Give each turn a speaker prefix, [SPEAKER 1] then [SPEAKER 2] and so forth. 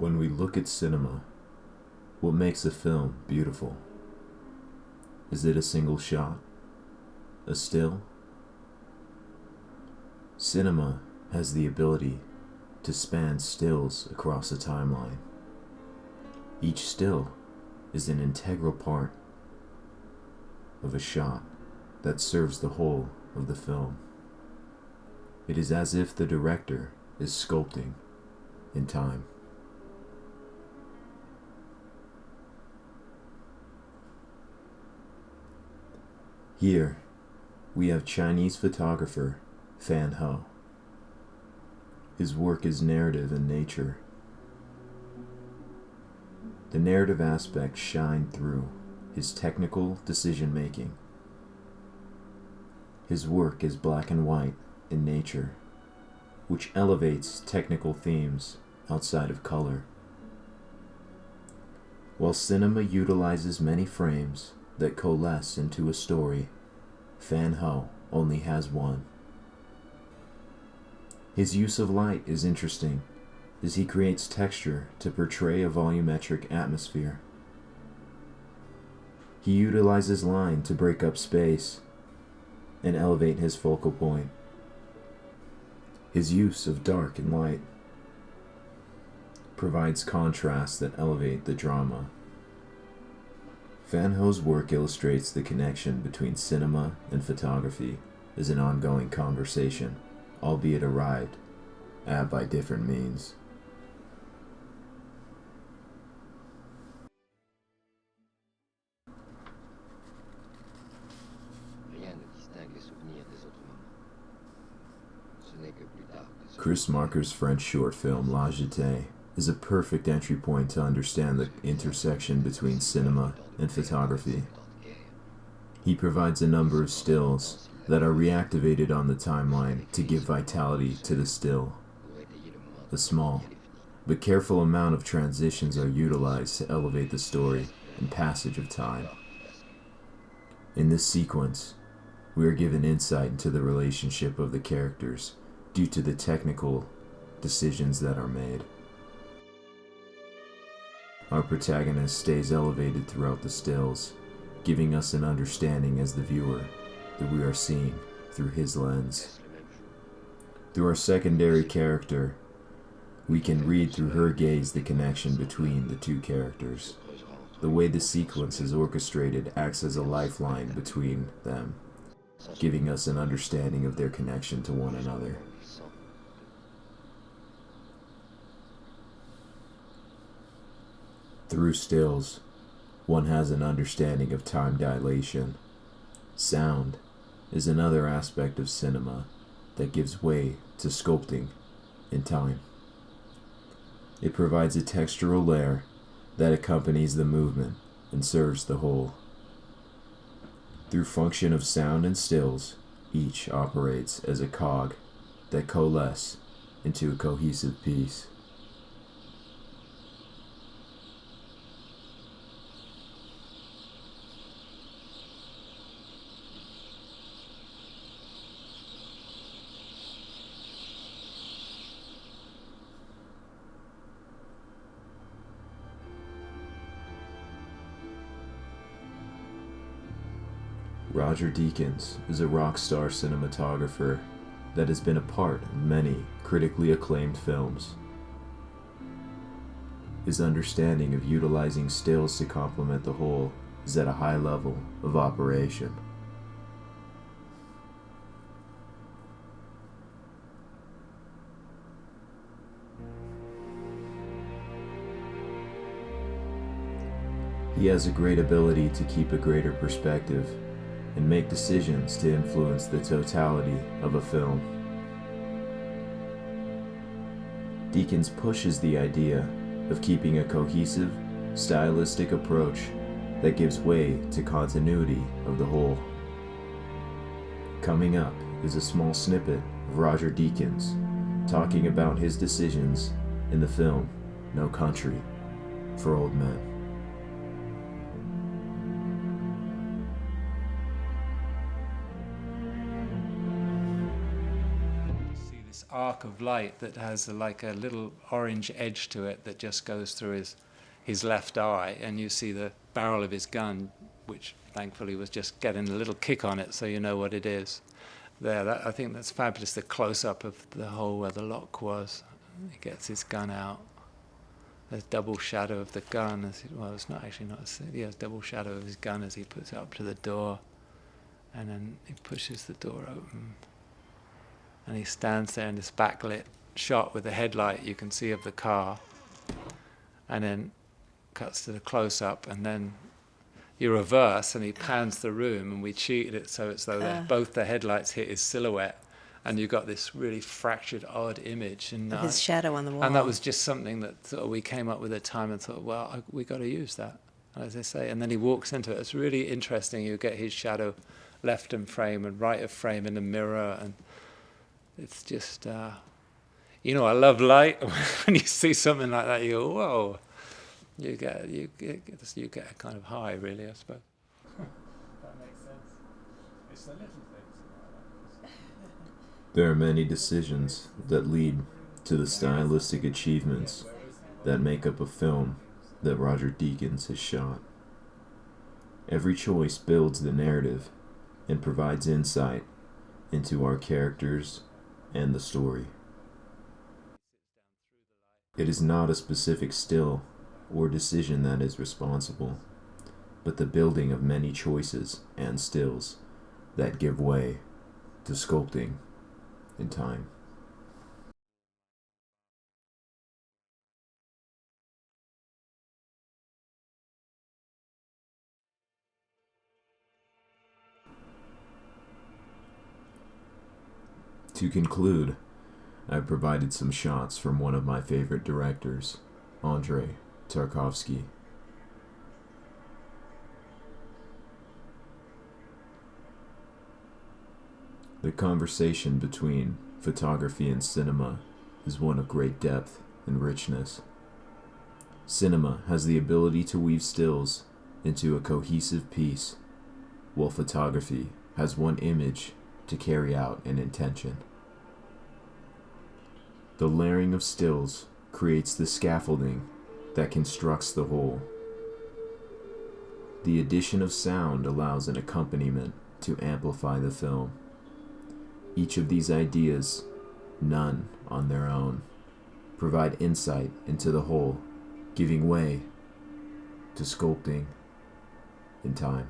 [SPEAKER 1] When we look at cinema, what makes a film beautiful? Is it a single shot? A still? Cinema has the ability to span stills across a timeline. Each still is an integral part of a shot that serves the whole of the film. It is as if the director is sculpting in time. Here, we have Chinese photographer Fan Ho. His work is narrative in nature. The narrative aspects shine through his technical decision-making. His work is black and white in nature, which elevates technical themes outside of color. While cinema utilizes many frames that coalesce into a story, Fan Ho only has one. His use of light is interesting, as he creates texture to portray a volumetric atmosphere. He utilizes line to break up space and elevate his focal point. His use of dark and light provides contrasts that elevate the drama. Fan Ho's work illustrates the connection between cinema and photography as an ongoing conversation, albeit arrived at by different means. Chris Marker's French short film La Jetée is a perfect entry point to understand the intersection between cinema and photography. He provides a number of stills that are reactivated on the timeline to give vitality to the still. A small but careful amount of transitions are utilized to elevate the story and passage of time. In this sequence, we are given insight into the relationship of the characters due to the technical decisions that are made. Our protagonist stays elevated throughout the stills, giving us an understanding as the viewer that we are seeing through his lens. Through our secondary character, we can read through her gaze the connection between the two characters. The way the sequence is orchestrated acts as a lifeline between them, giving us an understanding of their connection to one another. Through stills, one has an understanding of time dilation. Sound is another aspect of cinema that gives way to sculpting in time. It provides a textural layer that accompanies the movement and serves the whole. Through function of sound and stills, each operates as a cog that coalesce into a cohesive piece. Roger Deakins is a rock star cinematographer that has been a part of many critically acclaimed films. His understanding of utilizing stills to complement the whole is at a high level of operation. He has a great ability to keep a greater perspective and make decisions to influence the totality of a film. Deakins pushes the idea of keeping a cohesive, stylistic approach that gives way to continuity of the whole. Coming up is a small snippet of Roger Deakins talking about his decisions in the film No Country for Old Men.
[SPEAKER 2] See this arc of light that has like a little orange edge to it that just goes through his left eye, and you see the barrel of his gun, which thankfully was just getting a little kick on it, so you know what it is. I think that's fabulous, the close-up of the hole where the lock was. He gets his gun out. There's double shadow of the gun. It's not actually double shadow of his gun as he puts it up to the door. And then he pushes the door open. And he stands there in this backlit shot with the headlight you can see of the car. And then cuts to the close-up, and then you reverse and he pans the room, and we cheated it so it's though both the headlights hit his silhouette, and you got this really fractured, odd image. And
[SPEAKER 3] his shadow on the wall.
[SPEAKER 2] And that was just something that sort of we came up with at a time and thought, well, we got to use that, as I say. And then he walks into it. It's really interesting. You get his shadow left of frame and right of frame in the mirror, and it's just, I love light. When you see something like that, you go, whoa. You get a kind of high, really, I suppose. That makes sense. It's the little things.
[SPEAKER 1] There are many decisions that lead to the stylistic achievements that make up a film that Roger Deakins has shot. Every choice builds the narrative and provides insight into our characters and the story. It is not a specific still or decision that is responsible, but the building of many choices and stills that give way to sculpting in time. To conclude, I've provided some shots from one of my favorite directors, Andrei Tarkovsky. The conversation between photography and cinema is one of great depth and richness. Cinema has the ability to weave stills into a cohesive piece, while photography has one image to carry out an intention. The layering of stills creates the scaffolding that constructs the whole. The addition of sound allows an accompaniment to amplify the film. Each of these ideas, none on their own, provide insight into the whole, giving way to sculpting in time.